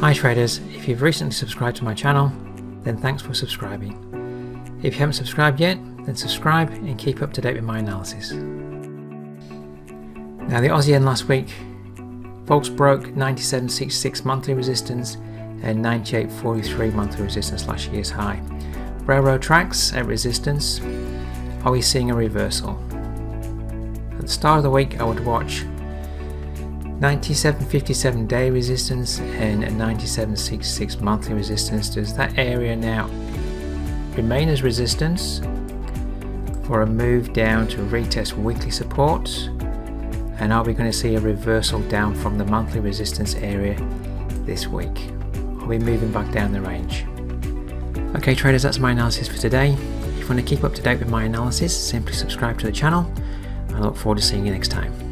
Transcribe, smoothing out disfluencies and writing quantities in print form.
Hi traders, if you've recently subscribed to my channel, then thanks for subscribing. If you haven't subscribed yet, then subscribe and keep up to date with my analysis. Now the Aussie Yen last week, folks broke 97.66 monthly resistance and 98.43 monthly resistance, last year's high. Railroad tracks at resistance. Are we seeing a reversal? At the start of the week I would watch 97.57 day resistance and 97.66 monthly resistance. Does that area now remain as resistance for a move down to retest weekly support? And are we going to see a reversal down from the monthly resistance area this week? Are we moving back down the range? Okay traders, that's my analysis for today. If you want to keep up to date with my analysis, simply subscribe to the channel. I look forward to seeing you next time.